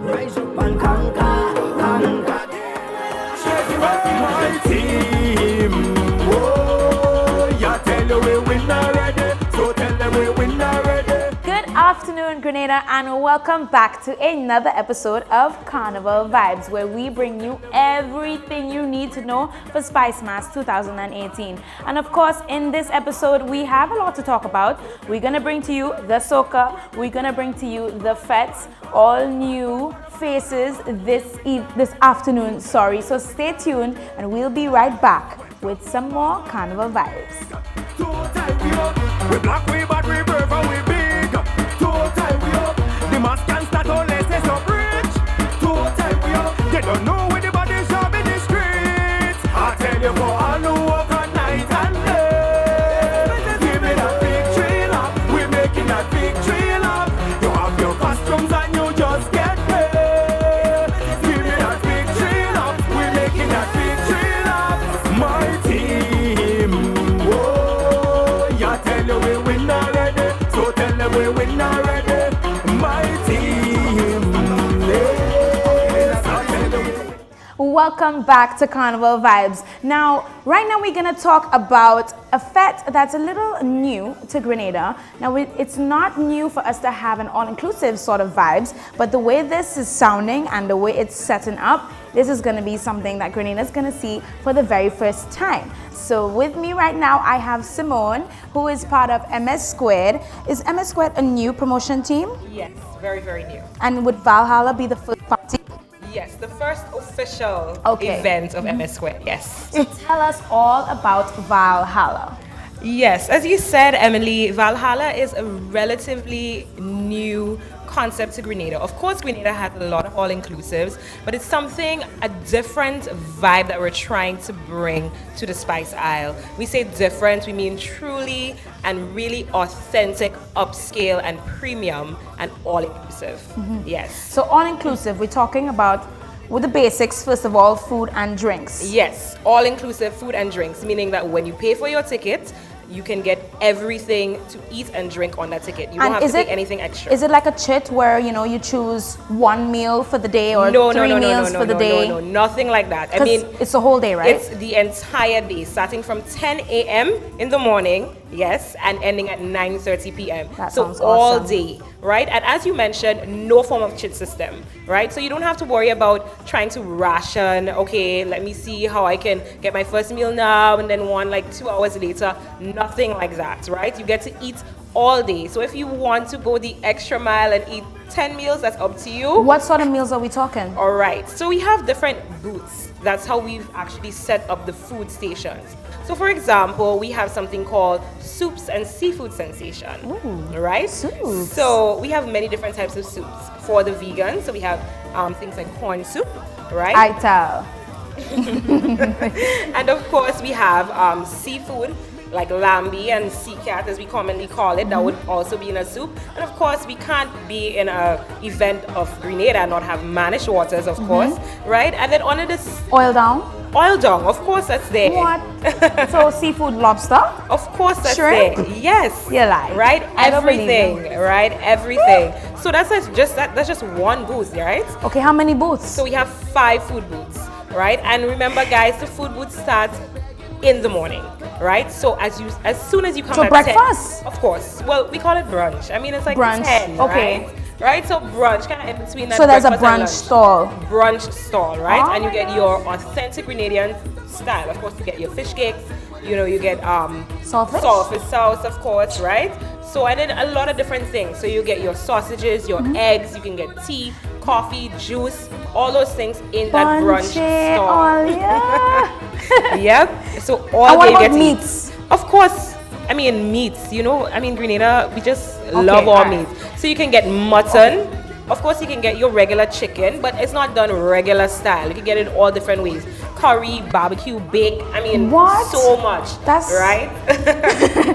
Rise up and conquer, conquer. My team. Whoa, yeah, tell you we win already. So tell them we win already. Good afternoon, Grenada, and welcome back to another episode of Carnival Vibes, where we bring you everything you need to know for Spice Mass 2018. And of course, in this episode, we have a lot to talk about. We're gonna bring to you the soca, we're gonna bring to you the fetes, all new faces this afternoon, so stay tuned and we'll be right back with some more Carnival Vibes. We black, we bad, we brave, and we big. Toe tie we up. The mask can start unless it's up rich. Toe tie we up. They don't know where the body shop in the streets. I tell you for all who work at night and day. Give me that victory lap. We're making that victory lap. You have your costumes and you just get paid. Give me that victory lap. We're making that victory lap. My team. Whoa, yeah, tell you we win already. So tell them we win already. My team. Welcome back to Carnival Vibes. Now, right now we're gonna talk about a fete that's a little new to Grenada. Now, it's not new for us to have an all-inclusive sort of vibes, but the way this is sounding and the way it's setting up, this is gonna be something that Grenada's gonna see for the very first time. So with me right now, I have Simone, who is part of MS Squared. Is MS Squared a new promotion team? Yes, very, very new. And would Valhalla be the first party? Yes, the first official Okay. event of MS Square, yes. So tell us all about Valhalla. Yes, as you said, Emily, Valhalla is a relatively new concept to Grenada. Of course, Grenada has a lot of all-inclusives, but it's a different vibe that we're trying to bring to the Spice Isle. We say different, we mean truly and really authentic, upscale and premium and all-inclusive. Yes. So all-inclusive, we're talking about with the basics, first of all, food and drinks. Yes, all-inclusive food and drinks, meaning that when you pay for your ticket, you can get everything to eat and drink on that ticket. You don't have to pay anything extra. Is it like a chit where, you choose one meal for the day or three meals for the day? No, nothing like that. I mean, it's a whole day, right? It's the entire day, starting from 10 a.m. in the morning, yes, and ending at 9:30 p.m. That so sounds all awesome. day, right? And as you mentioned, no form of chit system, right? So you don't have to worry about trying to ration, okay, let me see how I can get my first meal now and then one like 2 hours later. Nothing like that, right? You get to eat all day. So if you want to go the extra mile and eat 10 meals, that's up to you. What sort of meals are we talking? All right, so we have different booths. That's how we've actually set up the food stations. So for example, we have something called Soups and Seafood Sensation. Ooh, right? soups. So we have many different types of soups for the vegans. So we have things like corn soup, right? I tell. And of course we have seafood like lambi and sea cat, as we commonly call it. That would also be in a soup. And of course we can't be in an event of Grenada and not have managed waters, of course, right? And then under this Oil down? oil dong, of course that's there. What? So seafood, lobster? Of course that's Shrimp? there. Yes. You lie. Right? I don't believe Everything. Right? Everything. So that's just one booth, right? Okay, how many booths? So we have 5 food booths, right? And remember guys, the food booths start in the morning, right? So as soon as you come So at breakfast? 10, of course. Well, we call it brunch. I mean, it's like Brunch, 10, okay. Right? So brunch, kind of in between that. So there's a breakfast and brunch lunch. stall. Brunch stall, right? Oh And you my get God. your authentic Grenadian style. Of course, you get your fish cakes. You get Saltfish? saltfish sauce, of course, right? So and then a lot of different things. So you get your sausages, your eggs. You can get tea, coffee, juice, all those things in that brunch Bunche, stall. oh yeah. Yep. So And all what day you about get to eat. meats? Of course. I mean meats. Grenada, we just love all alright. meat. So you can get mutton. Of course, you can get your regular chicken, but it's not done regular style. You can get it all different ways. Curry, barbecue, bake. I mean, What? so much. That's- right.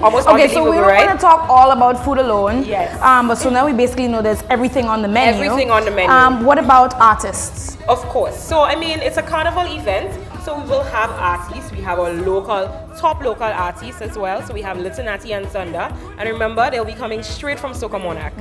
Almost Okay, so unbelievable, we don't right? want to talk all about food alone. Yes. But so now we basically know there's everything on the menu. Everything on the menu. What about artists? Of course. So, I mean, it's a carnival event. So we will have artists. We have our local top local artists as well. So we have Little Natty and Thunder. And remember, they'll be coming straight from Soca Monarch,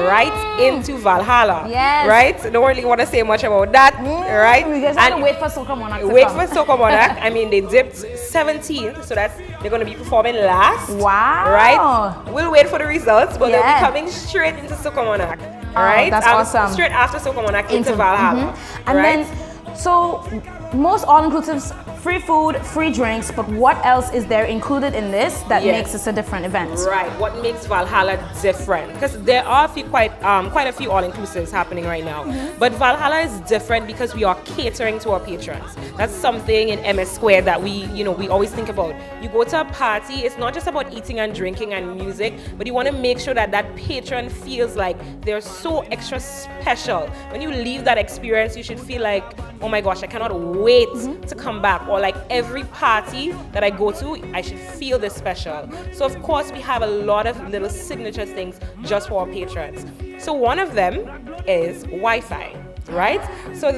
right into Valhalla. Yes. Right? So don't really want to say much about that, right? We just have to wait for Soca Monarch to Wait come. for Soca Monarch. I mean, they dipped 17th, so that's they're going to be performing last. Wow. Right? We'll wait for the results, but they'll be Yeah. coming straight into Soca Monarch. Right? That's awesome. Straight after Soca Monarch into Valhalla. And right? then, so most all-inclusives, free food, free drinks, but what else is there included in this that Yes. makes this a different event? Right. What makes Valhalla different? Because there are quite a few all-inclusives happening right now. But Valhalla is different because we are catering to our patrons. That's something in MS Square that we always think about. You go to a party, it's not just about eating and drinking and music, but you want to make sure that that patron feels like they're so extra special. When you leave that experience, you should feel like, oh my gosh, I cannot wait to come back. Or like every party that I go to, I should feel this special. So of course we have a lot of little signature things just for our patrons. So one of them is Wi-Fi. Right? So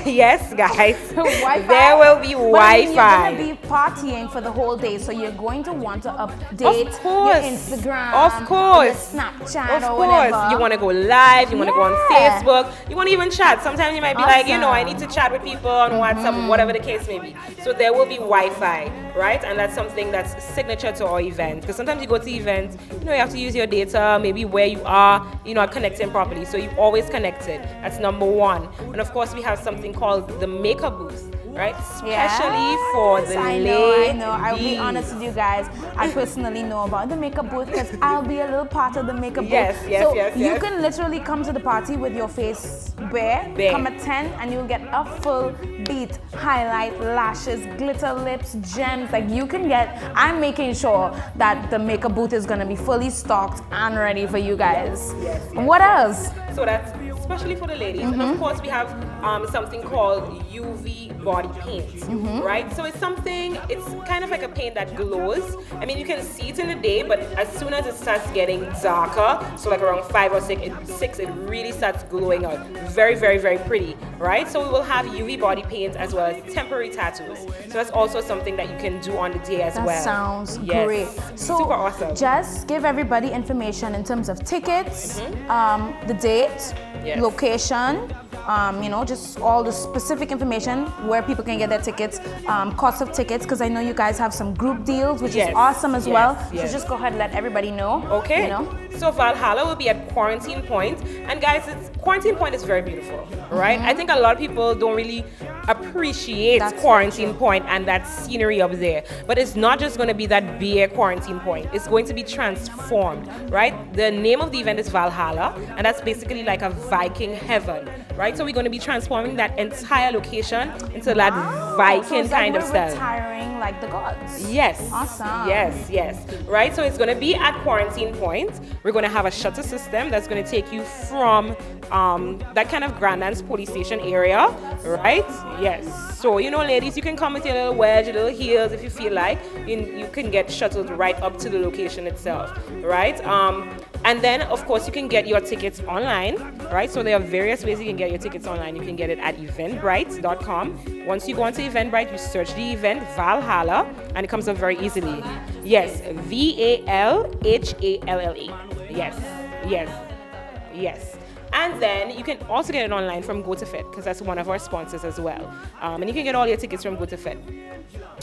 yes, guys, Wi-Fi? there will be But I mean, Wi-Fi. you're going to be partying for the whole day, so you're going to want to update Of course. your Instagram, Of course. or your Snapchat, Of or course, whatever. you want to go live, you want to go on Yeah. Facebook, you want to even chat. Sometimes you might be like, I Awesome. need to chat with people on WhatsApp, whatever the case may be. So there will be Wi-Fi, right? And that's something that's signature to our event. Because sometimes you go to events, you have to use your data, maybe where you are, not connecting properly. So you always connected. That's number one. And of course, we have something called the makeup booth, right? Especially for the I ladies. know. I'll be honest with you guys. I personally know about the makeup booth because I'll be a little part of the makeup booth. Yes, so yes. you can literally come to the party with your face bare. Come at 10 and you'll get a full beat, highlight, lashes, glitter lips, gems. Like you can get, I'm making sure that the makeup booth is going to be fully stocked and ready for you guys. Yes. What else? So that's especially for the ladies. And of course, we have something called UV body paint, right? So it's kind of like a paint that glows. I mean, you can see it in the day, but as soon as it starts getting darker, so like around 5 or 6, it really starts glowing out. Very, very, very pretty, right? So we will have UV body paint as well as temporary tattoos. So that's also something that you can do on the day as well. That sounds Yes. great. So super awesome. just give everybody information in terms of tickets, the date, Yes. location, just all the specific information where people can get their tickets, cost of tickets, because I know you guys have some group deals, which Yes. is awesome as Yes. well. Yes. So just go ahead and let everybody know. Okay. So Valhalla will be at Quarantine Point. And guys, Quarantine Point is very beautiful, right? I think a lot of people don't really appreciate That's Quarantine Point and that scenery up there. But it's not just going to be that bare Quarantine Point. It's going to be transformed, right? The name of the event is Valhalla, and that's basically like a Viking heaven, right? So we're going to be transforming that entire location into that Viking So it's like kind of we're style. retiring like the gods. Yes. Awesome. Yes. Right, so it's going to be at Quarantine Point. We're going to have a shuttle system that's going to take you from that kind of Grenada police station area, right? Yes. So, ladies, you can come with your little wedge, your little heels if you feel like. You can get shuttled right up to the location itself, right? And then, of course, you can get your tickets online, right? So there are various ways you can get your tickets online. You can get it at eventbrite.com. Once you go onto Eventbrite, you search the event Valhalla, and it comes up very easily. Yes, VALHALLA. Yes. And then you can also get it online from GoToFit, because that's one of our sponsors as well. And you can get all your tickets from GoToFit.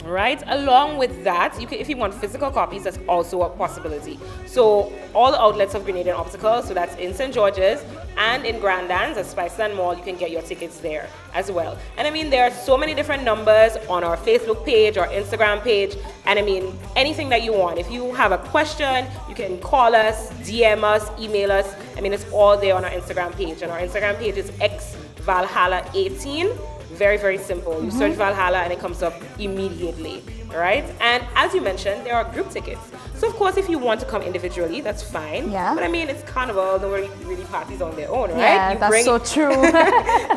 Right? Along with that, if you want physical copies, that's also a possibility. So all the outlets of Grenada Optical, so that's in St. George's and in Grandans at Spiceland Mall, you can get your tickets there as well. And I mean, there are so many different numbers on our Facebook page, our Instagram page, and I mean, anything that you want. If you have a question, you can call us, DM us, email us. I mean, it's all there on our Instagram page. And our Instagram page is xvalhalla18. Very, very simple. You search Valhalla and it comes up immediately, right? And as you mentioned, there are group tickets. So of course, if you want to come individually, that's fine. Yeah. But I mean, it's Carnival. Nobody really parties on their own, right? Yeah, that's so true.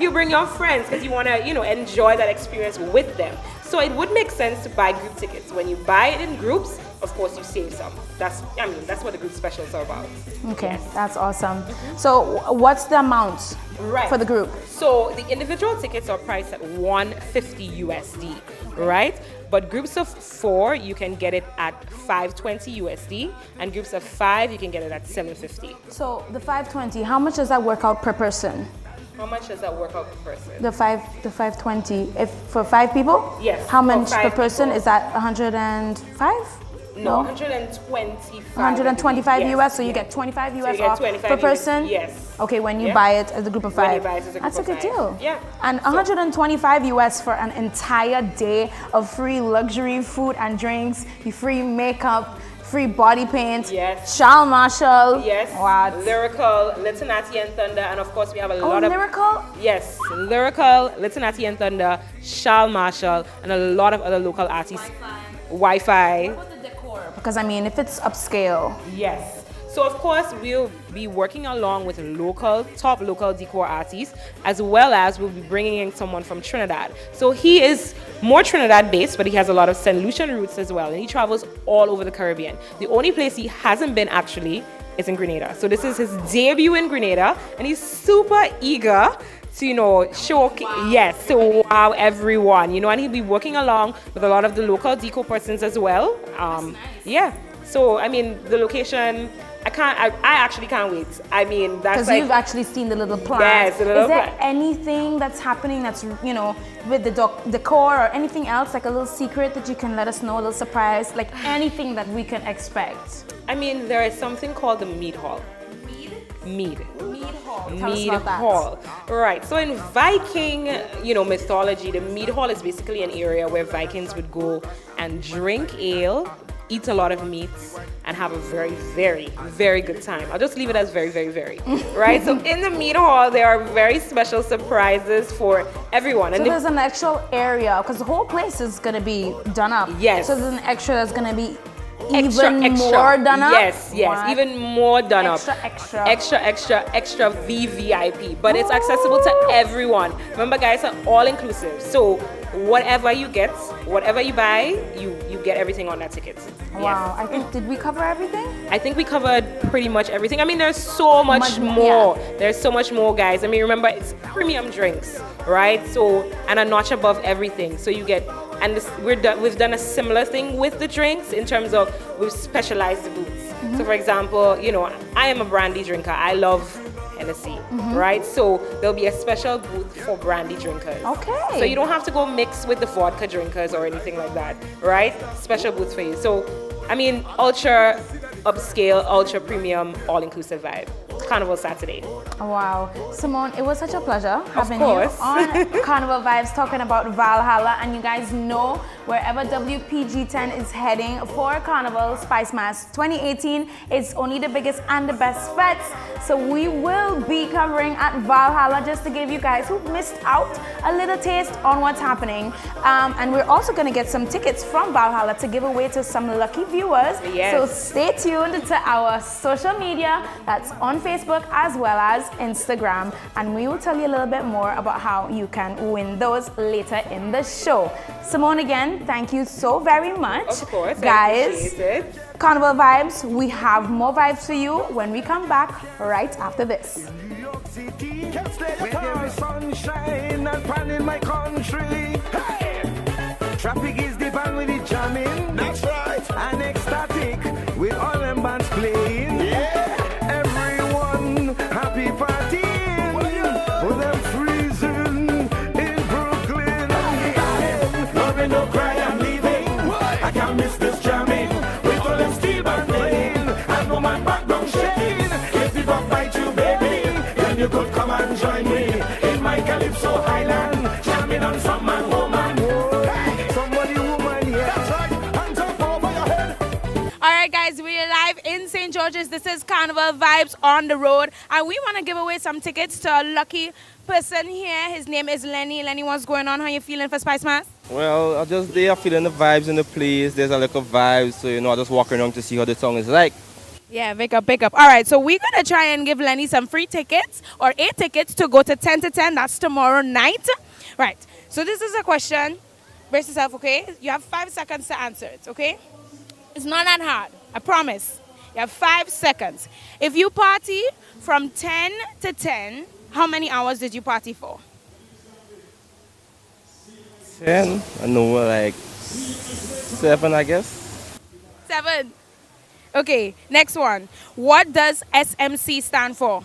You bring your friends because you want to, enjoy that experience with them. So it would make sense to buy group tickets. When you buy it in groups, of course, you save some. That's what the group specials are about. Okay, that's awesome. So what's the amount for the group? So the individual tickets are priced at 150 USD, right? But groups of 4, you can get it at 520 USD, and groups of 5, you can get it at 750. So the 520, how much does that work out per person? How much does that work out per person? The 520, if for 5 people? Yes. How much per 5 person? people. Is that 105? No, 125. 125 yes. US, so you get 25 US you get off 25 per person? Yes. Okay, when you Yeah. buy it as a group of 5. When you buy it as a group That's a of good 5. deal. Yeah. And 125 US for an entire day of free luxury food and drinks, free makeup, free body paint, Yes. Charles Marshall. Yes. What? Lyrical, Litanati and Thunder, and of course we have a lot of Lyrical? Yes, Lyrical, Litanati and Thunder, Charles Marshall, and a lot of other local artists. Wi-Fi. Because I mean, if it's upscale. Yes. So of course we'll be working along with top local decor artists, as well as we'll be bringing in someone from Trinidad. So he is more Trinidad based, but he has a lot of St. Lucian roots as well, and he travels all over the Caribbean. The only place he hasn't been actually is in Grenada. So this is his debut in Grenada, and he's super eager to, show, yes, to wow everyone, and he'll be working along with a lot of the local deco persons as well. Yeah. So, I mean, the location, I actually can't wait. I mean, that's because you've actually seen the little plant. Yes, the little Is there plant. anything that's happening that's, with the decor or anything else, like a little secret that you can let us know, a little surprise, like anything that we can expect? I mean, there is something called the Mead Hall. Mead Hall. Mead Hall. Right. So in Viking, mythology, the Mead Hall is basically an area where Vikings would go and drink ale, eat a lot of meats, and have a very, very, very good time. I'll just leave it as very, very, very. Right? So in the Mead Hall, there are very special surprises for everyone. So there's an actual area, because the whole place is going to be done up. Yes. So there's an extra that's going to be extra. more done up? Yes, What? even more done Extra. extra VVIP, but it's accessible to everyone. Remember, guys, are all inclusive. So whatever you get, whatever you buy, you get everything on that ticket. Wow. I think, did we cover everything? I think we covered pretty much everything. I mean, there's so much more. Yeah. There's so much more, guys. I mean, remember, it's premium drinks, right? So, and a notch above everything. So you get, and we've done a similar thing with the drinks in terms of we've specialized the booths. Mm-hmm. So, for example, I am a brandy drinker. I love Hennessy, right? So there'll be a special booth for brandy drinkers. Okay. So you don't have to go mix with the vodka drinkers or anything like that, right? Special booth for you. So, I mean, ultra upscale, ultra premium, all-inclusive vibe. Carnival Saturday. Wow. Simone, it was such a pleasure having you course. on Carnival Vibes talking about Valhalla. And you guys know wherever WPG10 is heading for Carnival Spice Mass 2018, it's only the biggest and the best fets. So we will be covering at Valhalla just to give you guys who missed out a little taste on what's happening. And we're also going to get some tickets from Valhalla to give away to some lucky viewers. Yes. So stay tuned to our social media. That's on Facebook as well as Instagram, and we will tell you a little bit more about how you can win those later in the show. Simone, again, thank you so very much. Of course, guys. I appreciate it. Carnival Vibes, we have more vibes for you when we come back right after this. New York City, where there is sunshine and fun in my country. Hey! Traffic is deep and with it jamming. That's right. And ecstatic with all them bands playing. Yeah. Everyone happy partying. With them freezing in Brooklyn. Loving no cry, I'm leaving. I can't miss this jamming. With all them steel band playing. I know my background shaking. If the rock bite you, baby, then you could come and join me in my Calypso Highland, jamming on some man, woman. Hey, somebody, woman, yeah. That's right. Hands up over your head. All right, guys, we're live in St. George's. This is Carnival Vibes on the road, and we want to give away some tickets to a lucky person here. His name is Lenny. Lenny, what's going on? How you feeling for Spice Mass? Well, I just there feeling the vibes in the place. There's a little vibes, so I just walking around to see how the song is like. Yeah, pick up. All right, so we're going to try and give Lenny some free tickets or 8 tickets to go to 10 to 10. That's tomorrow night. Right, so this is a question. Brace yourself, okay? You have 5 seconds to answer it, okay? It's not that hard. I promise. You have 5 seconds. If you party from 10 to 10, how many hours did you party for? 10, I know, like 7, I guess. 7. Okay, next one. What does SMC stand for?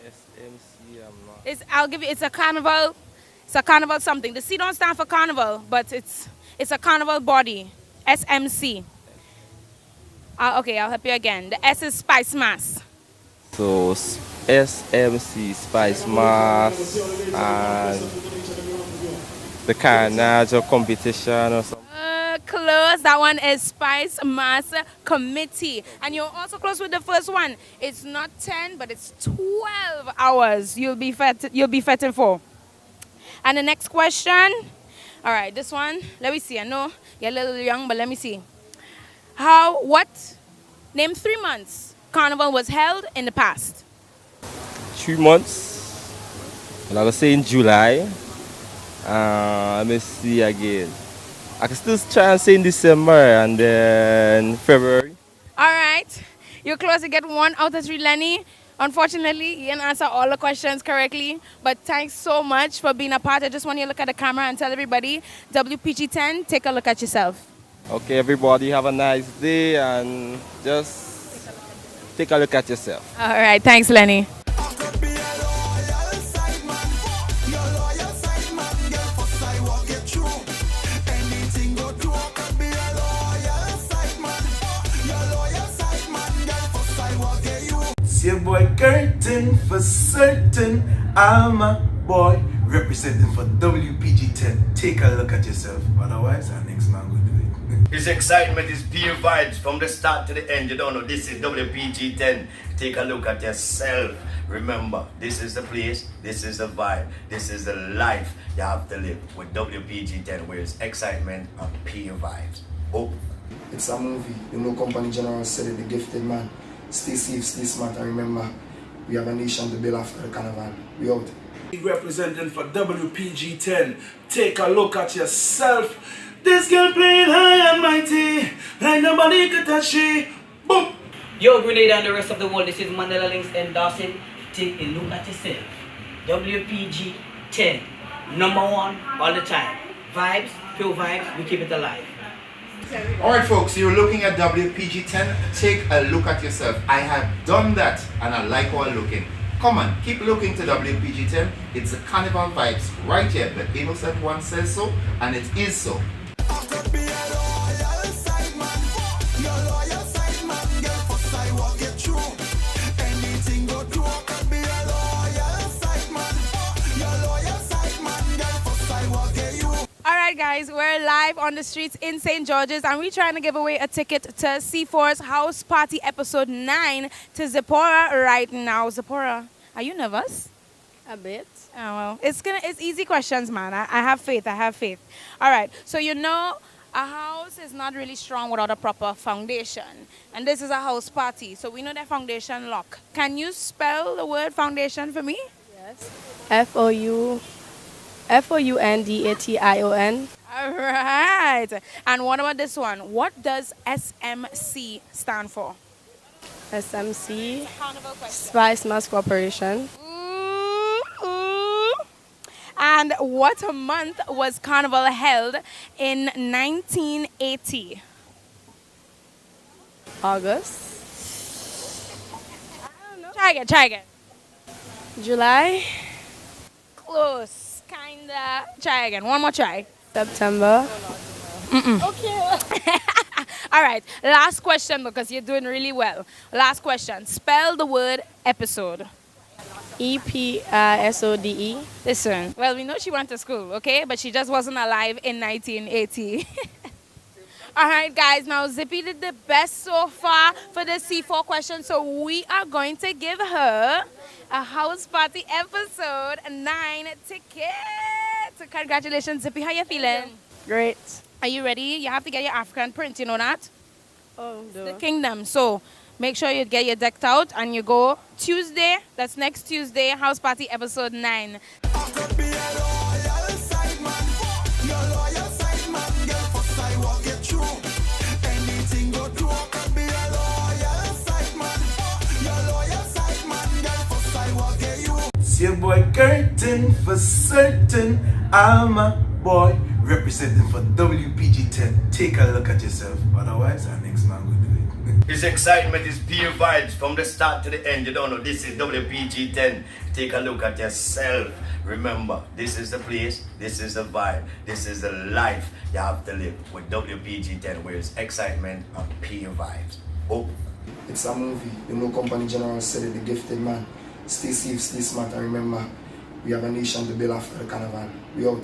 SMC, I'm not. I'll give you, it's a carnival. It's a carnival something. The C don't stand for carnival, but it's a carnival body. SMC. Okay, I'll help you again. The S is Spice Mass. So SMC, Spice Mass, and the Carnival competition or something. Close. That one is Spice Mass Committee. And you're also close with the first one. It's not 10, but it's 12 hours you'll be fetting for. And the next question. All right, this one. Let me see. I know you're a little young, but let me see. Name 3 months Carnival was held in the past. 3 months. And I was saying July. Let me see again. I can still try and say in December and then February. All right. You're close to get 1 out of 3, Lenny. Unfortunately, you didn't answer all the questions correctly, but thanks so much for being a part. I just want you to look at the camera and tell everybody, WPG10, take a look at yourself. Okay, everybody have a nice day and just take a look at yourself. All right. Thanks, Lenny. It's your boy Curtin for certain. I'm a boy representing for WPG10. Take a look at yourself. Otherwise, our next man will do it. His excitement is pure vibes from the start to the end. You don't know, this is WPG10. Take a look at yourself. Remember, this is the place, this is the vibe, this is the life you have to live with WPG10, where it's excitement and pure vibes. Oh. It's a movie. The No Company General said it, the gifted man. Stay safe, stay smart, and remember, we have a nation to build after the carnival. We out. Representing for WPG10. Take a look at yourself. This girl playing high and mighty, like nobody could touch she. Boom. Yo, Grenada and the rest of the world, this is Mandela Links endorsing. Take a look at yourself. WPG 10, number 1 all the time. Vibes, pure vibes, we keep it alive. Alright folks, you're looking at WPG10. Take a look at yourself. I have done that and I like how I'm looking. Come on, keep looking to WPG10. It's the carnival vibes right here. The innocent one says so, and it is so. All right, guys, we're live on the streets in St. George's, and we're trying to give away a ticket to C4's House Party Episode 9 to Zipporah right now. Zipporah, are you nervous? A bit. Oh, well, it's easy questions, man. I have faith. All right, so you know a house is not really strong without a proper foundation, and this is a house party, so we know that foundation lock. Can you spell the word foundation for me? Yes. Foundation. All right. And what about this one? What does SMC stand for? SMC. Carnival question. Spice Mass Corporation. And what month was Carnival held in 1980? August. I don't know. Try again. July. Close. Kinda. Try again. One more try. September. Okay. All right. Last question, because you're doing really well. Last question. Spell the word episode. EPISODE. Listen. Well, we know she went to school, okay? But she just wasn't alive in 1980. All right, guys. Now, Zippy did the best so far for the C4 question. So we are going to give her a house party episode 9 ticket. So congratulations, Zippy. How you feeling? Great. Are you ready? You have to get your African print, you know that? Oh, The kingdom. So make sure you get your decked out and you go Tuesday. That's next Tuesday, house party episode 9. It's your boy Curtin for certain. I'm a boy representing for WPG10. Take a look at yourself. Otherwise, our next man will do it. His excitement is pure vibes from the start to the end. You don't know, this is WPG10. Take a look at yourself. Remember, this is the place, this is the vibe, this is the life you have to live with WPG10, where it's excitement and pure vibes. Oh. It's a movie. The No Company General said it, the gifted man. Stay safe, stay smart, and remember, we have a nation to build after the carnival. We out.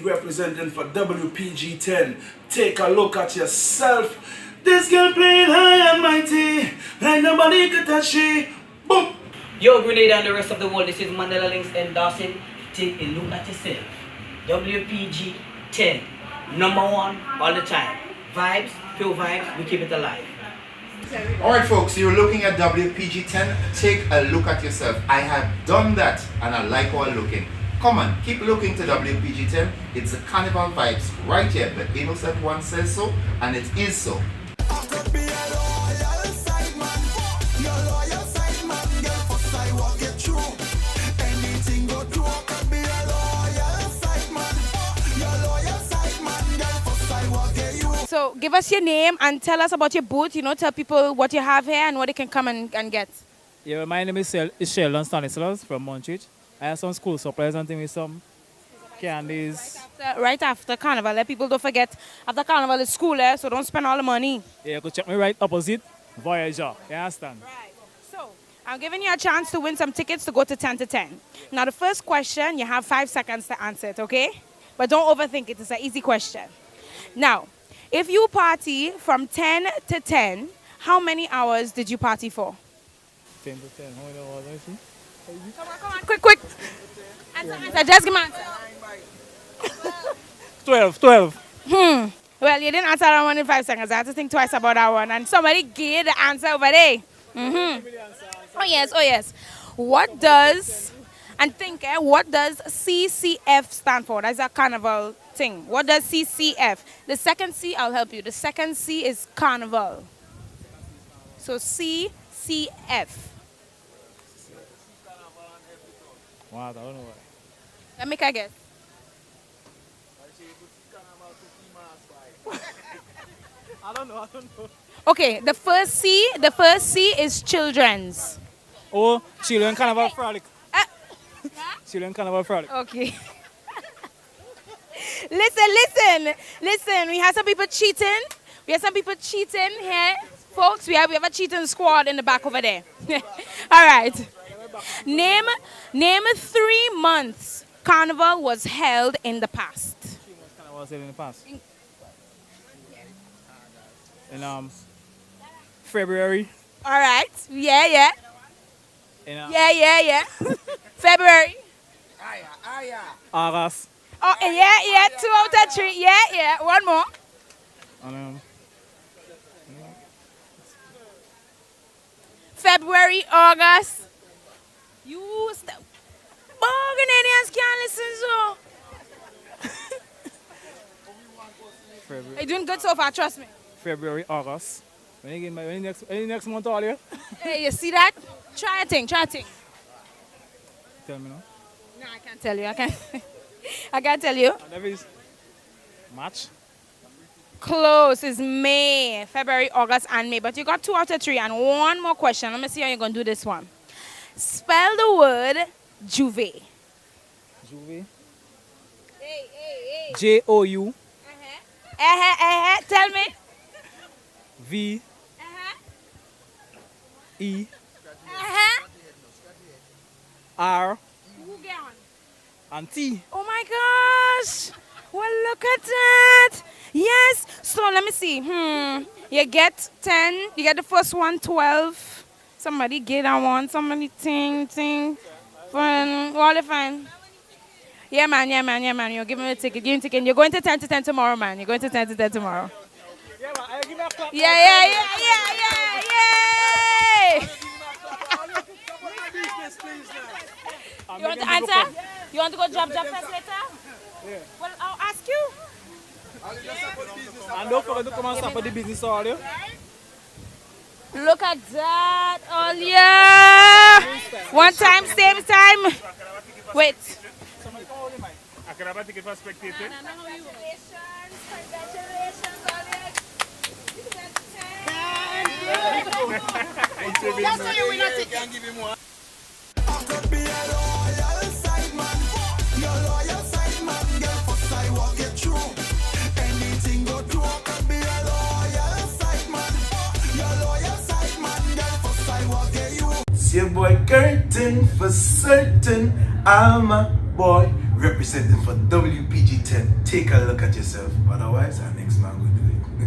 Representing for WPG10. Take a look at yourself. This girl playing high and mighty, like nobody could touch she. Boom. Yo, Grenada and the rest of the world, this is Mandela Links endorsing. Take a look at yourself. WPG 10, number one all the time. Vibes, pure vibes, we keep it alive. Alright folks, you're looking at WPG 10. Take a look at yourself. I have done that and I like how I'm looking. Come on, keep looking to WPG 10. It's the Carnival vibes right here. The innocent one says so, and it is so. So give us your name and tell us about your booth. You know, tell people what you have here and what they can come and get. Yeah, my name is Sheldon Stanislas from Montreat. I have some school supplies and things with some candies. Right after Carnival, let people don't forget, after Carnival is school, so don't spend all the money. Yeah, you could check me right opposite Voyager. You understand? Right. So I'm giving you a chance to win some tickets to go to 10 to 10. Now the first question, you have 5 seconds to answer it, okay? But don't overthink it. It's an easy question. Now, if you party from 10 to 10, how many hours did you party for? 10 to 10. How many hours I see? Come on, quick. Answer. Just give me an answer. 12. Well, you didn't answer that one in 5 seconds. I had to think twice about that one. And somebody gave the answer over there. Oh, yes. What does CCF stand for? That's a carnival thing. What does CCF? The second C, I'll help you. The second C is carnival. So CCF. Wow, I don't know why. Let me make a guess. I don't know. Okay, the first C is children's. Oh, Children Carnival Frolic. Children Carnival Frolic. Okay. Listen. We have some people cheating. Here. Folks, we have a cheating squad in the back over there. All right. Name 3 months Carnival was held in the past. 3 months Carnival was held in the past. In February. All right. Yeah. In Yeah. February. August. Oh, yeah. 2 out of 3. Yeah. One more. And February, August. Canadians can't listen, so. February. You're doing good so far, trust me. February, August. Any next month all year? Hey, you see that? Try a thing. Tell me now. No, I can't tell you. I can't tell you. And that is March. Close is May, February, August, and May. But you got 2 out of 3. And one more question. Let me see how you're going to do this one. Spell the word Juve. Juve. Hey. Jou. Tell me. V. E. R. And T. Oh my gosh. Well, look at that. Yes. So let me see. You get 10. You get the first one, 12. Somebody get that one. Somebody ting. Fine. All fine. Yeah, man. You're giving me a ticket. Give me a ticket. You're going to 10 to 10 tomorrow, man. You're going to 10 to 10 tomorrow. Yeah, man. I give me a clap. Yeah. You want to answer? You want to go job first later? Yeah. Well, I'll ask you. And don't forget to come and stop at the business hall, yeah? Look at that. Oh, yeah. One time, same time. Wait. I can have a ticket for spectator. It's your boy Curtin for certain. I'm a boy representing for WPG10. Take a look at yourself. Otherwise, our next man will do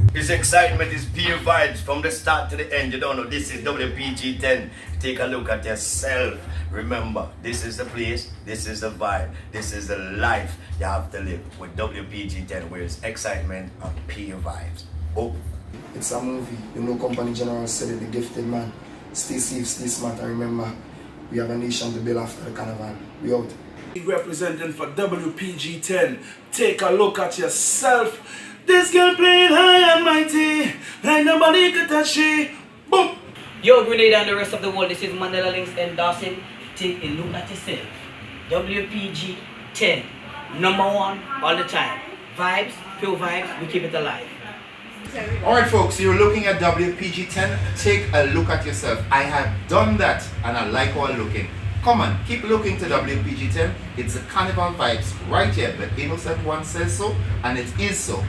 it. His excitement is pure vibes from the start to the end. You don't know, this is WPG10. Take a look at yourself. Remember, this is the place, this is the vibe, this is the life you have to live with WPG10, where it's excitement and pure vibes. Oh. It's a movie. You know, company general said it, the gifted man. Stay safe, stay smart, and remember, we have a nation to build after the carnival. We out. Representing for WPG10. Take a look at yourself. This girl playing high and mighty, like nobody could touch she. Boom. Yo, Grenada and the rest of the world, this is Mandela Links endorsing. Take a look at yourself. WPG 10. Number one all the time. Vibes, pure vibes, we keep it alive. Alright folks, you're looking at WPG 10. Take a look at yourself. I have done that and I like how I'm looking. Come on, keep looking to WPG 10. It's the carnival vibes right here. The innocent one says so, and it is so.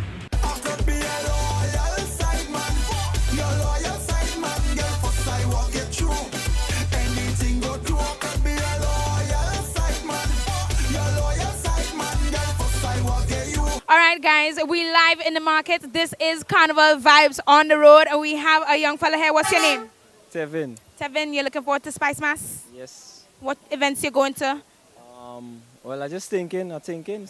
Alright guys, we live in the market. This is Carnival Vibes on the road. And we have a young fella here. What's your name? Tevin. Tevin, you're looking forward to Spice Mass? Yes. What events you going to? Well, I just thinking. You're thinking,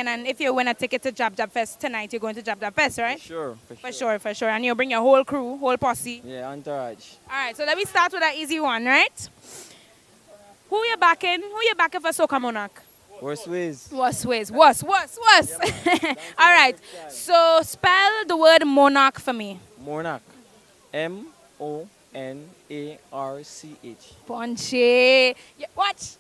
and if you win a ticket to Jab Jab Fest tonight, you're going to Jab Jab Fest, right? For sure. And you'll bring your whole crew, whole posse. Yeah, entourage. Alright, so let me start with an easy one, right? Who you backing? Who you backing for Soca Monarch? Worst ways. Worse. All right. So spell the word monarch for me. Monarch. M-O-N-A-R-C-H. Punchy. Yeah, watch.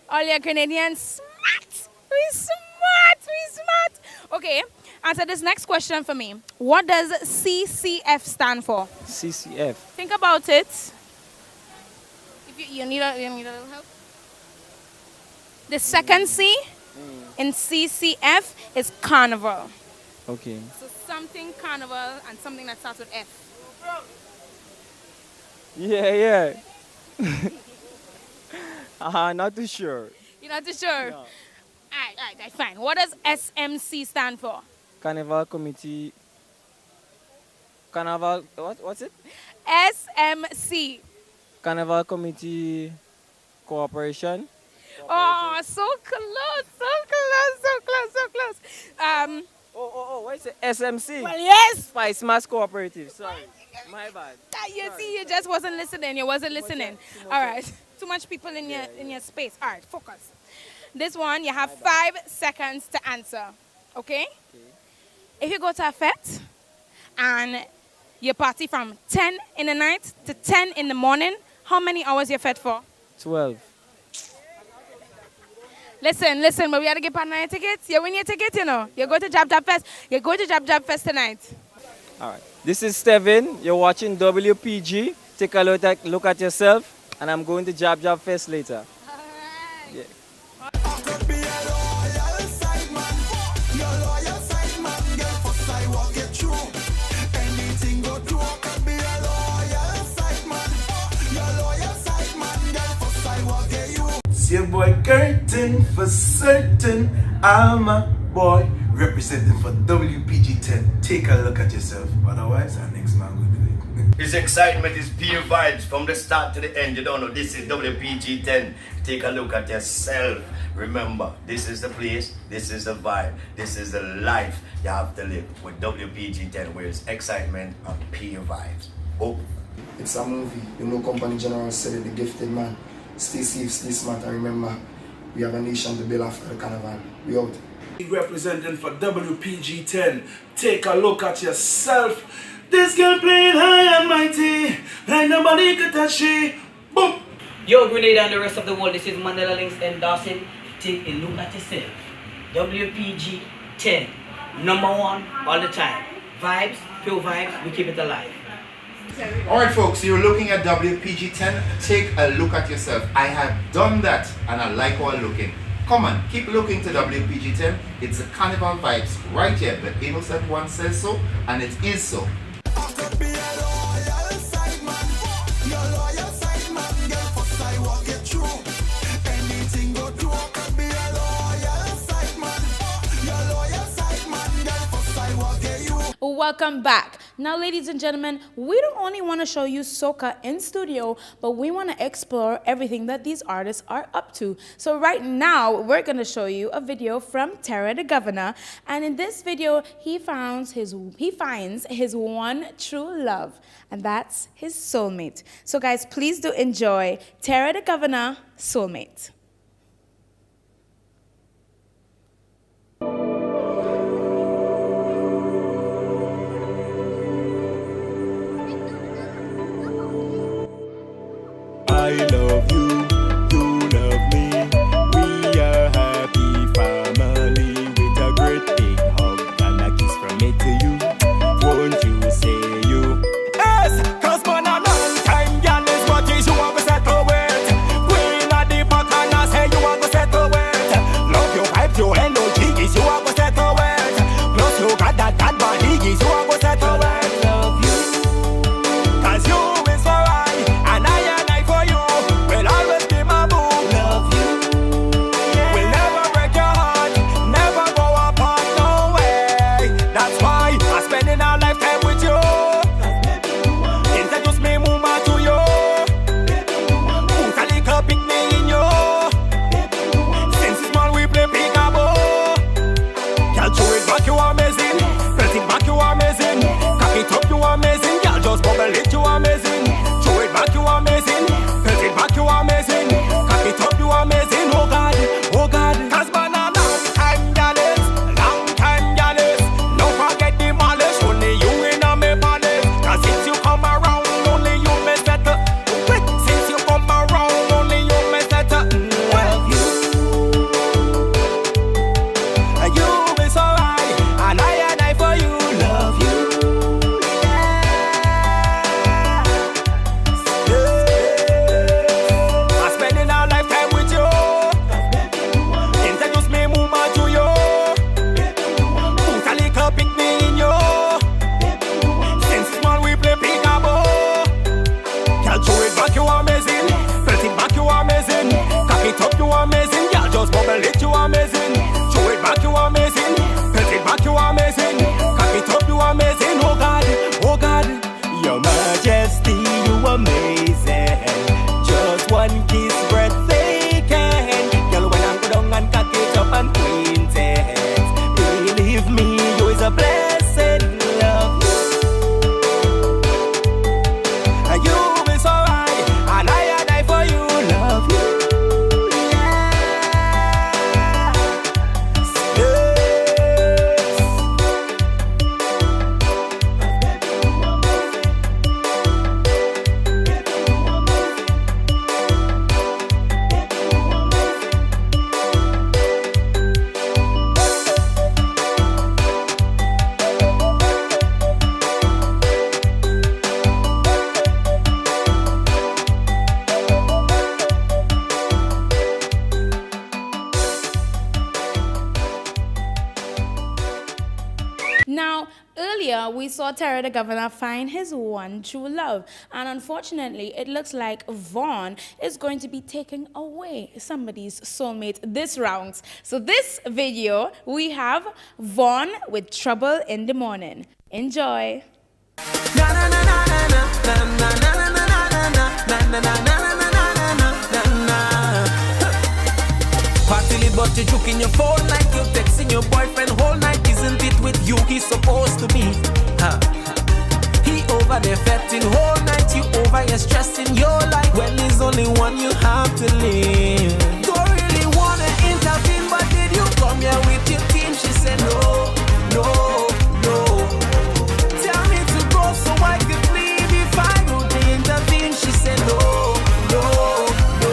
All your Canadians smart. We smart. Okay. Answer this next question for me. What does CCF stand for? CCF. Think about it. If you need a little help. The second C in CCF is Carnival. Okay. So something Carnival and something that starts with F. Yeah. Not too sure. You're not too sure? No. All right, fine. What does SMC stand for? Carnival Committee. Carnival, what's it? SMC. Carnival Committee Cooperation. Oh, so close. What is it? SMC? Well, yes. Spice Mass Cooperative. Sorry. My bad. You see, you just wasn't listening. All right. Too much people in your space. All right, focus. This one, you have 5 seconds to answer. Okay? If you go to a fete and you party from 10 in the night to 10 in the morning, how many hours you fete for? 12. Listen, but we have to get partner tickets. You win your ticket, you know. You go to Jab Jab Fest. You go to Jab Jab Fest tonight. All right. This is Steven. You're watching WPG. Take a look at yourself. And I'm going to Jab Jab Fest later. All right. Yeah. It's your boy Curtin for certain. I'm a boy representing for WPG10. Take a look at yourself. Otherwise, our next man will do it. His excitement is pure vibes from the start to the end. You don't know, this is WPG10. Take a look at yourself. Remember, this is the place, this is the vibe, this is the life you have to live with WPG10, where it's excitement and pure vibes. Oh. It's a movie. You know, company general said it, the gifted man. Stay safe, stay smart, and remember, we have a nation to build after the carnival. We out. Representing for WPG10. Take a look at yourself. This girl playing high and mighty, like nobody could touch she. Boom. Yo, Grenada and the rest of the world, this is Mandela Links endorsing. Take a look at yourself. WPG 10, number one all the time. Vibes, pure vibes, we keep it alive. Alright folks, you're looking at WPG 10. Take a look at yourself. I have done that and I like how I'm looking. Come on, keep looking to WPG 10. It's the Carnival vibes right here. The innocent one says so, and it is so. Welcome back. Now, ladies and gentlemen, we don't only want to show you soca in studio, but we want to explore everything that these artists are up to. So right now, we're going to show you a video from Terra the Governor, and in this video, he finds his one true love, and that's his soulmate. So guys, please do enjoy Terra the Governor, Soulmate. I love you, you love me. We are a happy family with a great big hug and a kiss from me to you. Won't you say you? Yes, cause man a long time, girl, is what is you want to settle with. Queen of the back and I say you want to settle with. Love your vibe, your energy is you want to settle with. Plus you got that body is you want to settle with. Love you, cause you is for I and I for you. Will always be my boo. Love you, yeah. Will never break your heart, never go apart, no way. That's why I'm spending our lifetime with you. Introduce me mama to you. Put a little pick me in you. Since small we play peekaboo. Girl, show it back, you amazing. Belt it back, you amazing. Cock it up, you amazing. Girl, just bubble it, you amazing. Show it back, you amazing. Belt it back, you amazing. Cock it up, you amazing. Oh God, oh God. Cause man a long time, girl is. Long time, girl is. Don't forget the malice. Only you in a me palace. Cause since you come around, only you me settle. Since you come around, only you me settle. Love you. You is alright, and I for you. Love you. I'm spending our lifetime with you. Introduce me mama to you. Put a little pick me in you. Since small we play peekaboo. Girl, show it back, you amazing. Belt it back, you amazing. Cock it up, you amazing. Girl, just bubble it, you amazing. Show it back, you amazing. Belt it back, you amazing. Cock it up, you amazing. Oh God, oh God. Your Majesty, you amazing. Just one kiss, breathtaking. Girl, when I go down and cock it up and quint it, believe me, you is a blessing. Love you. You is alright, and I for you. Love you. Now, earlier we saw Terra the Governor find his one true love, and unfortunately it looks like Vaughn is going to be taking away somebody's soulmate this round. So this video, we have Vaughn with Trouble in the Morning. Enjoy. Partly but you juke in your phone like you're texting your boyfriend whole night. Isn't it with you he's supposed to be? He over there fetting whole night. You over here stressing your life when there's only one you have to live. Don't really wanna intervene, but did you come here with your team? She said no, no, no. Tell me to go so I could leave. If I would intervene, she said no, no, no.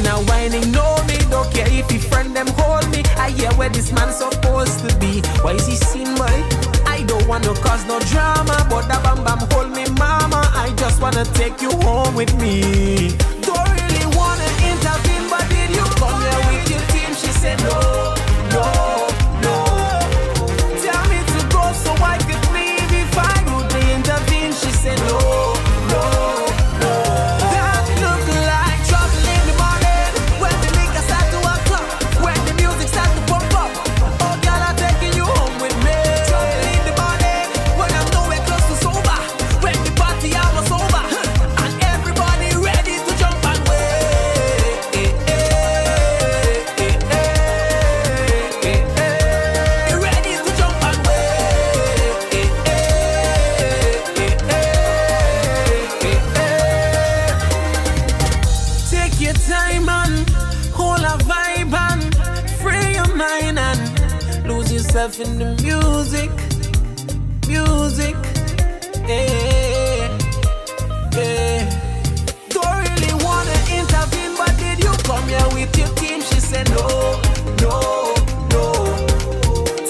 and a whining, no me. Don't care if he friend them hold me. I hear where this man supposed to be. Why is he seen boy? I don't wanna cause no drama, but the bam bam hold me mama. I just wanna take you home with me. Don't really wanna intervene, but did you come here with your team? She said no, no, no. Tell me to go so I could leave if I would intervene. She said no, no, no. That look like trouble in the morning when the liquor start to walk up, when the music start to pump up. Oh, girl, I'm taking you home with me. Trouble in the morning when I'm nowhere close to sober, when the party hour was over and everybody ready to jump and wait. Ready to jump and wait. Take your time and hold a vibe and free your mind and lose yourself in the music, music. Yeah, yeah. Don't really wanna intervene, but did you come here with your team? She said no, no, no.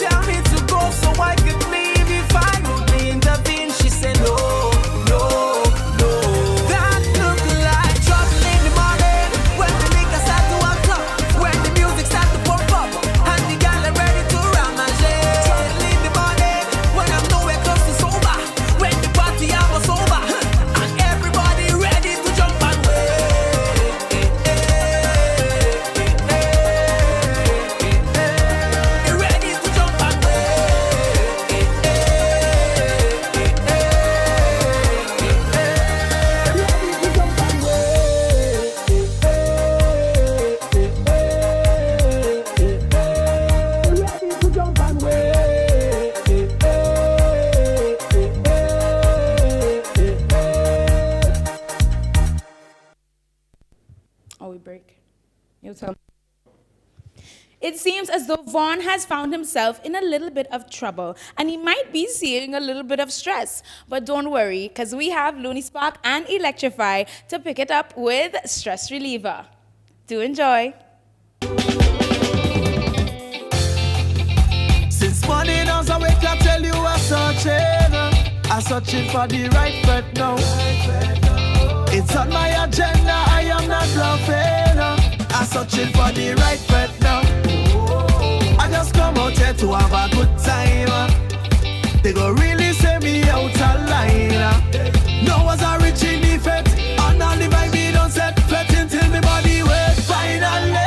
Tell me to go so I could leave if I would intervene. She said no, no, no. That look like trouble in the morning when the liquor start to walk up, when the music start to pump up and the gal are ready to ramage. Trouble in the morning when I'm nowhere close to sober, when the party hour was over and everybody ready to jump and wait. Ready to jump and Oh, we break. You tell me. It seems as though Vaughn has found himself in a little bit of trouble, and he might be seeing a little bit of stress. But don't worry, because we have Looney Spark and Electrify to pick it up with Stress Reliever. Do enjoy. Since morning as I wake up, tell you I'm searching for the right fit now. It's on my agenda, I am not bluffing. I'm searching for the right fit now. I just come out here to have a good time. They go really say me out of line. No one's a rich in the fete, and all the vibe be done set. Fete until me body wet. Finally.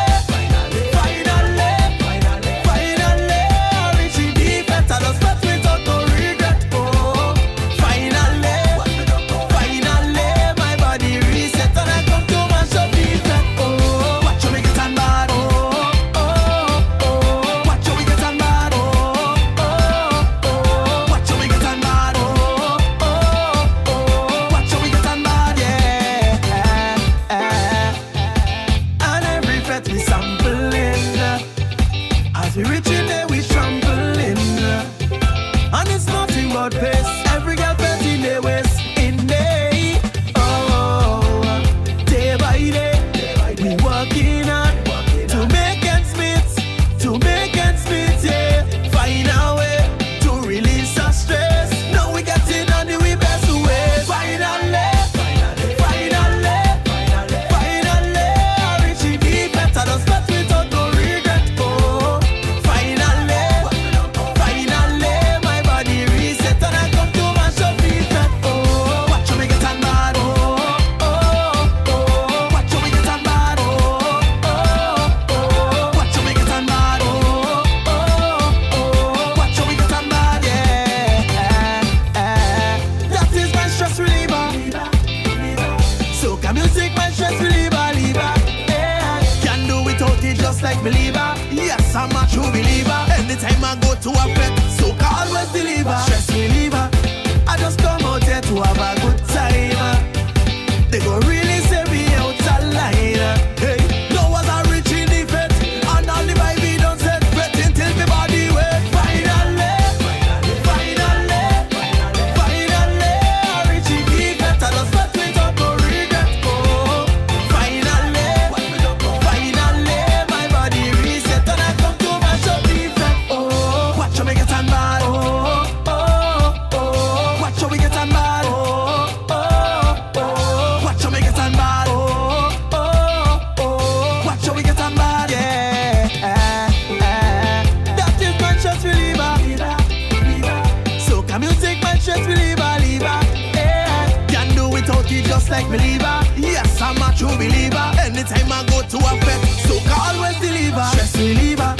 true believer. Anytime I go to a fete, soca always deliver. Stress reliever.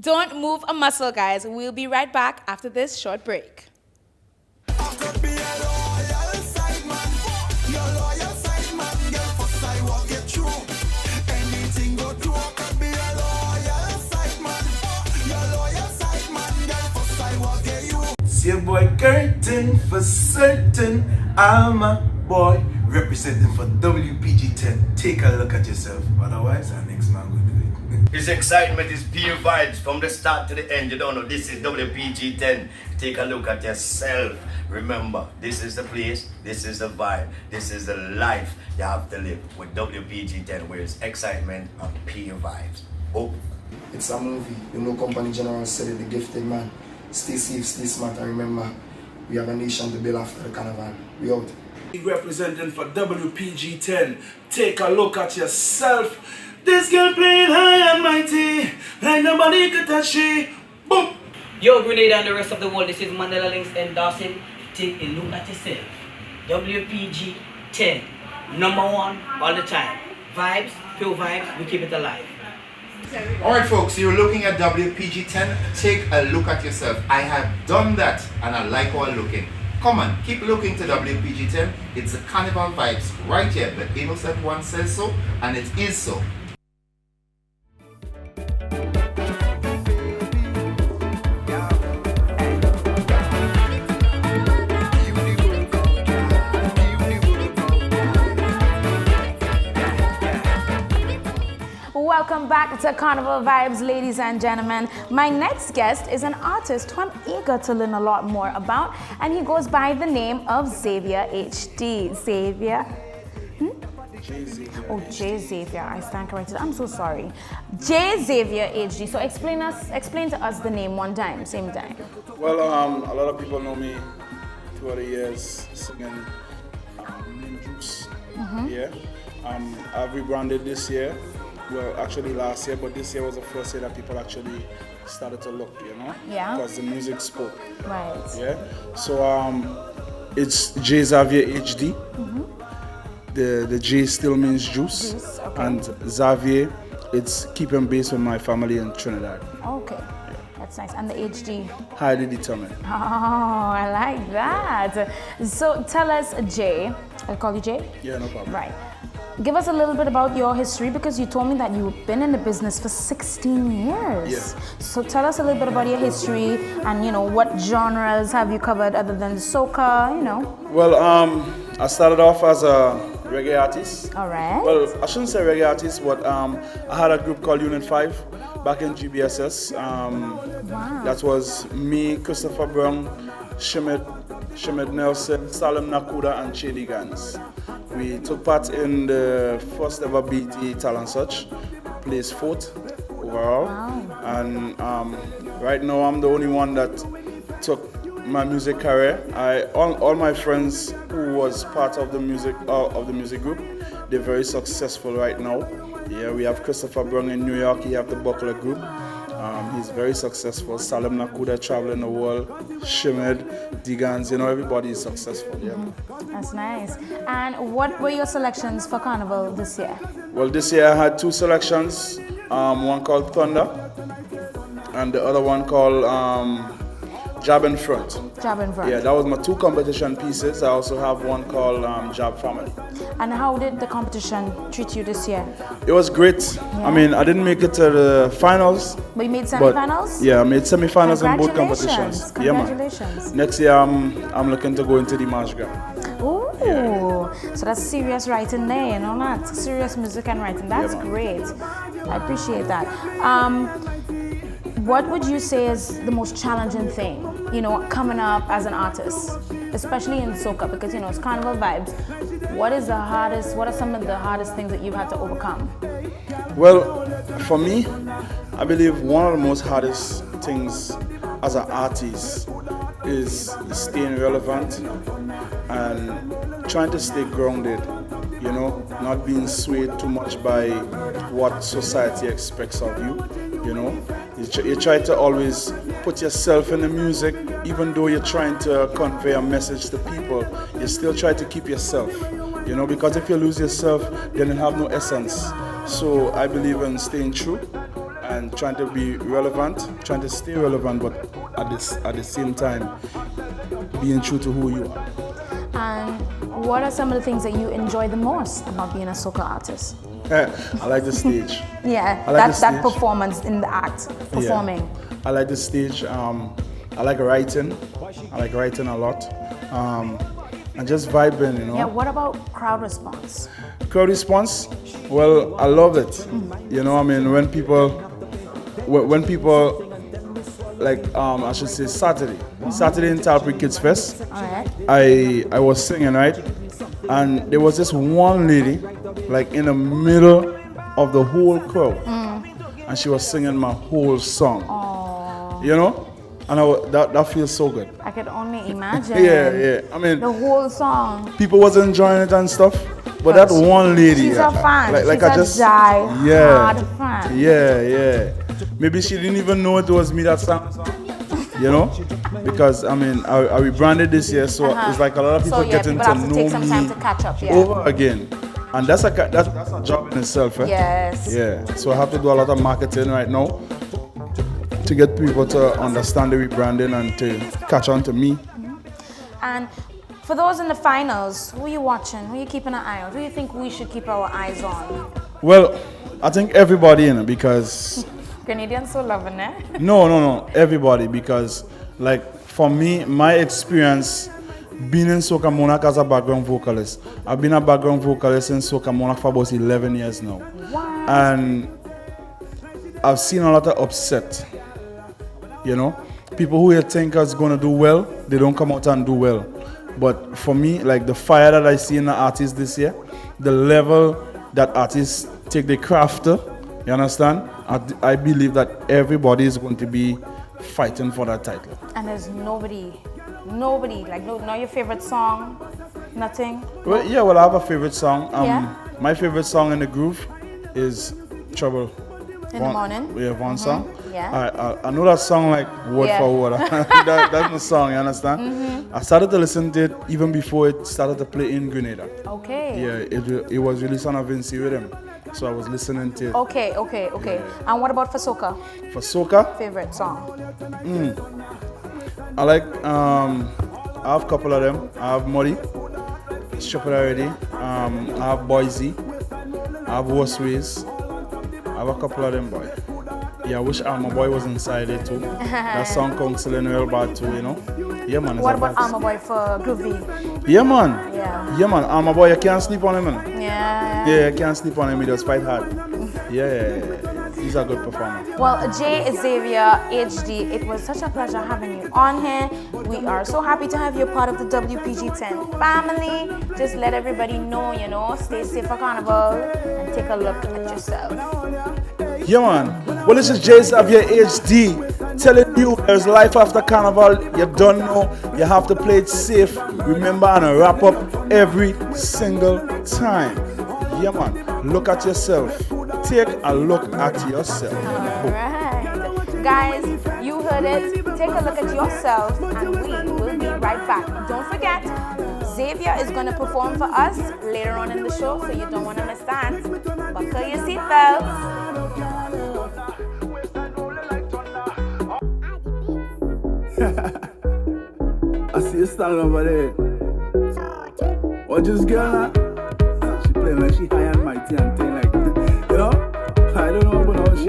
Don't move a muscle, guys. We'll be right back after this short break. See your boy Curtin for certain. I'm a boy representing for WPG10. Take a look at yourself. Otherwise, our next man will do it. His excitement is pure vibes from the start to the end. You don't know, this is WPG10. Take a look at yourself. Remember, this is the place, this is the vibe, this is the life you have to live with WPG10, where it's excitement and pure vibes. Oh. It's a movie. You know, company general said it, the gifted man. Stay safe, stay smart, and remember, we have a nation to build after the carnival. We out. Representing for WPG10. Take a look at yourself. This girl playing high and mighty, like nobody could touch she. Boom! Yo, Grenada and the rest of the world, this is Mandela Links endorsing. Take a look at yourself. WPG 10, #1 all the time. Vibes, pure vibes, we keep it alive. Alright folks, you're looking at WPG 10. Take a look at yourself. I have done that and I like how I'm looking. Come on, keep looking to WPG 10. It's the Carnival vibes right here. The innocent one says so, and it is so. Welcome back to Carnival Vibes, ladies and gentlemen. My next guest is an artist who I'm eager to learn a lot more about, and he goes by the name of Xavier HD. Xavier? J Xavier. Oh, J Xavier. I stand corrected. I'm so sorry. J Xavier HD. So explain to us the name one time, same time. Well, a lot of people know me throughout the years singing Name Juice. Yeah. I've rebranded this year. Well, actually last year, but this year was the first year that people actually started to look, you know? Yeah. Because the music spoke. Right. Yeah. So it's J Xavier HD. The J still means juice. Okay. And Xavier, it's keeping base with my family in Trinidad. Okay. That's nice. And the HD? Highly determined. Oh, I like that. So tell us, Jay. I'll call you Jay? Yeah, no problem. Right. Give us a little bit about your history, because you told me that you've been in the business for 16 years. Yeah. So tell us a little bit about your history and, you know, what genres have you covered other than soca, you know? Well, I started off as a reggae artist. All right. Well, I shouldn't say reggae artist, but I had a group called Unit 5 back in GBSS. Wow. That was me, Christopher Brown, Shimmed Nelson, Salem Nakuda, and Chedi Gans. We took part in the first ever BT Talent Search, placed 4th overall. Wow. And right now I'm the only one that took my music career. All my friends who was part of the music group, they're very successful right now. Yeah, we have Christopher Brown in New York. He have the Buckler Group. He's very successful. Salem Nakuda traveling the world. Shimmed, Digans, you know, everybody is successful. Yeah. That's nice. And what were your selections for Carnival this year? Well, this year I had 2 selections. One called Thunder, and the other one called Jab in Front. Jab in Front. Yeah, that was my 2 competition pieces. I also have one called Jab Family. And how did the competition treat you this year? It was great. Yeah. I mean, I didn't make it to the finals. But you made semi-finals? Yeah, I made semi-finals in both competitions. Congratulations. Yeah, next year I'm looking to go into the Majga. Ooh, yeah. So that's serious writing there, you know that? Serious music and writing. That's great. I appreciate that. What would you say is the most challenging thing, you know, coming up as an artist, especially in soca, because, you know, it's Carnival vibes. What are some of the hardest things that you've had to overcome? Well, for me, I believe one of the most hardest things as an artist is staying relevant and trying to stay grounded, you know, not being swayed too much by what society expects of you, you know. You try to always put yourself in the music, even though you're trying to convey a message to people, you still try to keep yourself, you know, because if you lose yourself, then you have no essence. So I believe in staying true and trying to be relevant, trying to stay relevant, but at the same time, being true to who you are. And what are some of the things that you enjoy the most about being a soca artist? I like the stage. Yeah, I like that performance in the act, performing. Yeah. I like the stage. I like writing. I like writing a lot. And just vibing, you know. Yeah, what about crowd response? Crowd response? Well, I love it. You know, I mean, when people, like, I should say Saturday in Talbury Kids Fest, I was singing, right? And there was this one lady, like in the middle of the whole crowd, and she was singing my whole song. Aww. You know? And that feels so good. I could only imagine. Yeah. I mean, the whole song. people was enjoying it and stuff, but that one lady, she's a fan. Like she's I just, hard fan. Yeah. Maybe she didn't even know it was me that sang. You know, because I mean, I rebranded this year, so it's like a lot of people getting to know take some time me to catch up, over again, and that's a job in itself. Yes. Yeah. So I have to do a lot of marketing right now to get people to understand the rebranding and to catch on to me. And for those in the finals, who are you watching? Who are you keeping an eye on? Who do you think we should keep our eyes on? Well, I think everybody, you know, because Grenadians so loving it. No, everybody, because like for me, my experience being in Soca Monarch as a background vocalist, I've been a background vocalist in Soca Monarch for about 11 years now. Wow. And I've seen a lot of upset, you know. People who you think is going to do well, they don't come out and do well. But for me, like the fire that I see in the artists this year, the level that artists take their craft to, you understand? I believe that everybody is going to be fighting for that title. And there's nobody, like not your favorite song, nothing? Well, yeah, I have a favorite song. Yeah? My favorite song in the groove is Trouble. In the morning? We have one song. Yeah. I know that song like word for word. That's my song, you understand? I started to listen to it even before it started to play in Grenada. Okay. Yeah, it was released on a Vinci rhythm. So I was listening to it. Okay. Yeah. And what about for soca? For soca? Favorite song? I like, I have a couple of them. I have Muddy, Strip It Already. I have Boise. I have Worst Ways. I have a couple of them, boy. Yeah, I wish Alma Boy was inside it too. That song counseling real bad too, you know. Yeah, man. What about Alma Boy for Groovy? Yeah, man. Yeah, man. Alma Boy, you can't sleep on him, man. Yeah, you can't sleep on him. He does fight hard. Yeah. He's a good performer. Well, J Xavier HD, it was such a pleasure having you on here. We are so happy to have you part of the WPG10 family. Just let everybody know, you know, stay safe for Carnival and take a look at yourself. Yeah, man. Well, this is J Xavier HD telling you there's life after Carnival. You don't know. You have to play it safe. Remember, and wrap up every single time. Yeah, man. Look at yourself. Take a look at yourself. All right. Guys, you heard it. Take a look at yourself, and we will be right back. Don't forget, Xavier is going to perform for us later on in the show, so you don't want to miss that. Buckle your seatbelts. I see you standing over there. What this girl now? She playing like she high and mighty and thing like, you know? I don't know about how she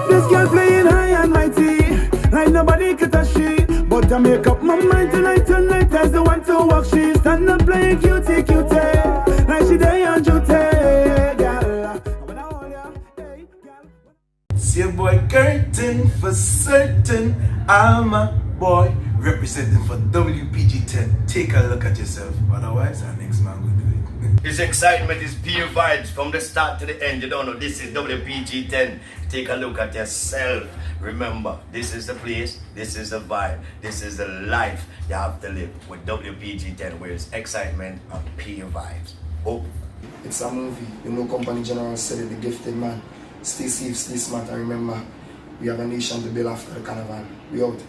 This girl playing high and mighty, like nobody could touch she. But I make up my mind tonight as the one to walk. She stand up playing cutie, like she day on duty, girl. It's your boy Curtin for certain. Alma Boy representing for WPG10. Take a look at yourself. Otherwise, our next man will do it. This excitement is pure vibes from the start to the end. You don't know, this is WPG10. Take a look at yourself. Remember, this is the place, this is the vibe, this is the life you have to live with WPG10, where it's excitement and pure vibes. Oh. It's a movie. You know, company general said it, the gifted man. Stay safe, stay smart, and remember, we have a nation to build after the carnival. We out.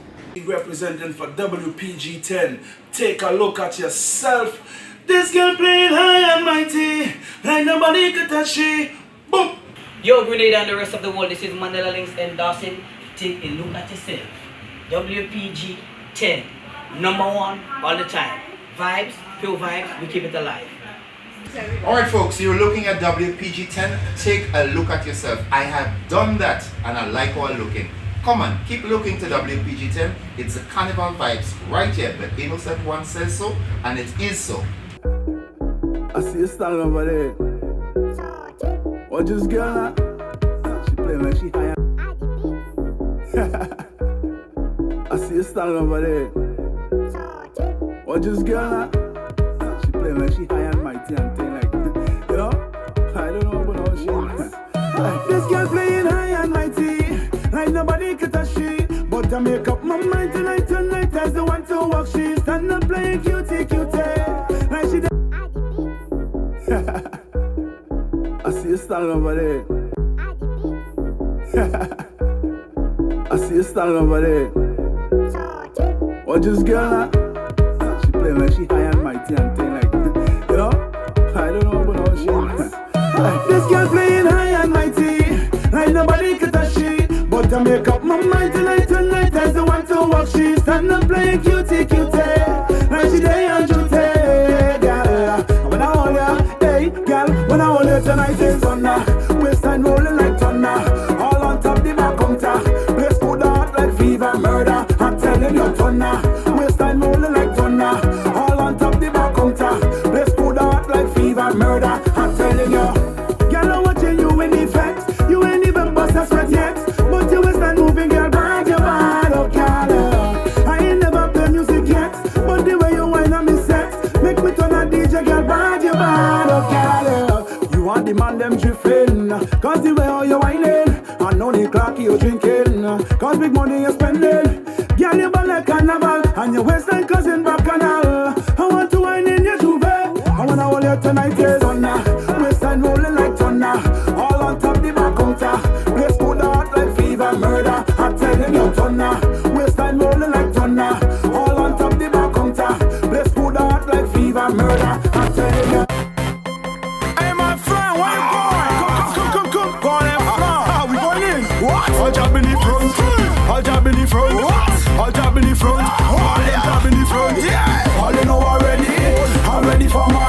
Representing for WPG10. Take a look at yourself. This girl playing high and mighty, like nobody could touch she. Boom! Yo, Grenada and the rest of the world, this is Mandela Links endorsing. Take a look at yourself. WPG 10. Number one all the time. Vibes, pure vibes, we keep it alive. Alright folks, you're looking at WPG 10. Take a look at yourself. I have done that and I like how I'm looking. Come on, keep looking to WPG 10. It's the Carnival vibes right here. The innocent one says so, and it is so. I see you standing over there. What this girl now? She playing like she high. I see you standing over there. What this girl now? She playing like she high and mighty and thing like, you know? I don't know about how she is. This girl playing high and mighty, like nobody could touch she. But I make up my mind tonight as the one to walk. She stand up playing cutie, like she. I see you standing over there. I see you standing over there. What this girl now? She playing like she high and mighty and thing like, you know? I don't know about how she is. This girl playing high and mighty, like nobody could touch she. But I make up my mind tonight as the one to walk. She stand up playing cutie, like she day on duty, girl. When I hold ya, hey, girl, when I hold you tonight is thunder. Waistline rolling like thunder, all on top the back counter. Place good out like fever, murder. I'm telling you thunder. Waistline rolling like thunder, all on top the back counter. Place good out like fever, murder. I'm telling you. Girl, I'm watching you in effect. You ain't even bust a sweat yet, but you waistline moving, girl, bad your bad up, girl. I ain't never play music yet, but the way you whine on me set make me turn a DJ, girl, bad your bad up, girl. You want the man them drifting, cause the way how you whining, I know the clock you drinking, cause big money you spending. Girl, you ball like Carnival, and your waistline cousin back canal. I want to whine in your juve, I wanna hold you tonight is thunder. Waistline rolling like thunder, all on top the back counter. Place good out like fever, murder. I'm telling you thunder. Waistline rolling like thunder, all on top the back counter. Place good out like fever, murder. I'm telling you. Hey my friend, where you going? Come, go on in front. We going in. What? All jab in the front. All jab in the front. What? All jab in the front. All jab in the front. Yeah. All you know already. I'm ready for more.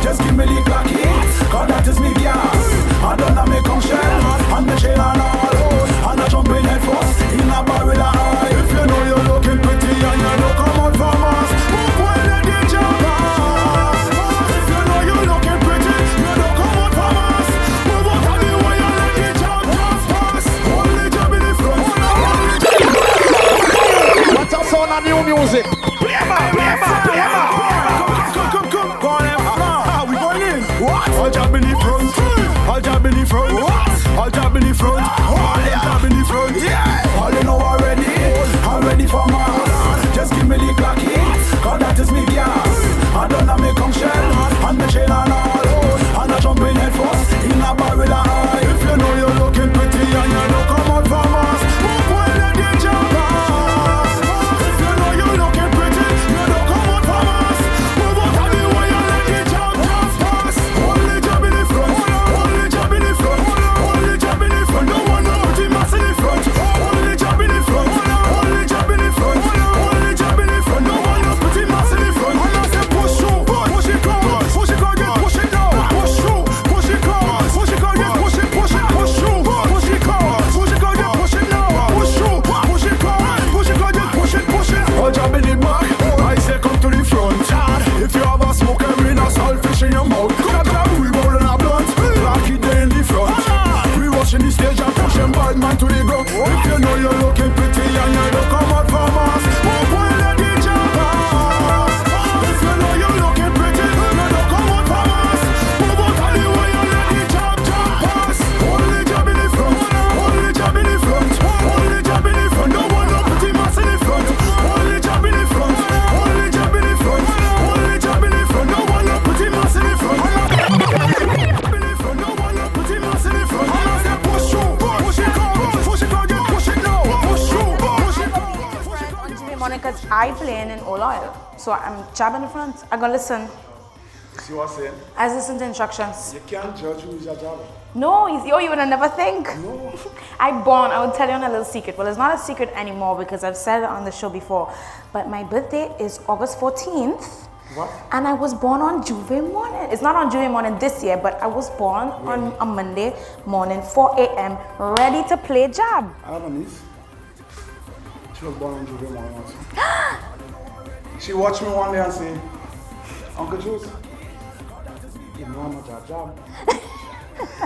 Just give me the clocky, cause that is me gas. I don't have me come shell, and the chain and all. And I jump in head first, in a barrel of eye. If you know you're looking pretty and you don't come out from us, move when the DJ pass. If you know you're looking pretty, you don't come out from us, move out of the way and let the jump pass. Only jump in the front, only jump in the front. What's up, son of new music? Play back. All jab in the front, all jab in the front, all jab in the front, all jab in the front, yeah. All you know already, I'm ready for more. Just give me the clocky, cause that is me gas. I don't have me come shell, and the chain and all. And I jump in head first, in a barrel of eye. If you know you're looking pretty and you don't come out from us, move when the DJ pass. If you know you're looking pretty, you don't come out from us, move out of the way and let the jump pass. Only jump in the front, only jump in the front, only jump in the front. No one know what you must in the front. Only jump in the front, only jump in the front, only jump in the front. No one know what you must in the front. And I say push through, push it on, get push it down, push through, push it on, get push it, push through, push it on, get push it now, push through, push it on, get push it. All jump in the back, I say come to the front. If you have a smoke every now, saltfish in your mouth. We rolling a blunt, lock it there in the front. We watching the stage and pushing bad man to the ground. If you know you're looking pretty and you don't come out from us, move when the DJ pass. If you know you're looking pretty, you don't come out from us, because I playing in all oil. So I'm jab in the front. I'm gonna listen. See what I'm saying? I listen to instructions. You can't judge who's your job. No, you would never think. No. I would tell you on a little secret. Well, it's not a secret anymore because I've said it on the show before. But my birthday is August 14th. What? And I was born on Juve morning. It's not on Juve morning this year, but I was born on a Monday morning, 4 a.m., ready to play jab. I have a niece. She was born on Juve morning also. She watched me one day and say, Uncle Juice, you know I'm a job.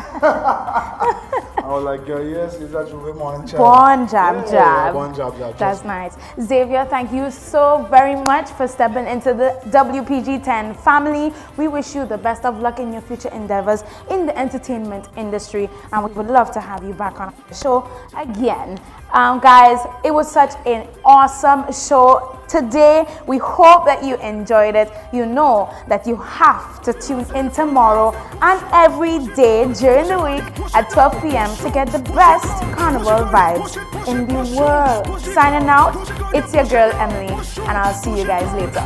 I was like, girl, yes, it's a Juve morning child. Born jab. Born jab. That's nice. Xavier, thank you so very much for stepping into the WPG10 family. We wish you the best of luck in your future endeavors in the entertainment industry, and we would love to have you back on the show again. Guys, it was such an awesome show today. We hope that you enjoyed it. You know that you have to tune in tomorrow and every day during the week at 12 p.m. to get the best carnival vibes in the world. Signing out, it's your girl Emily, and I'll see you guys later.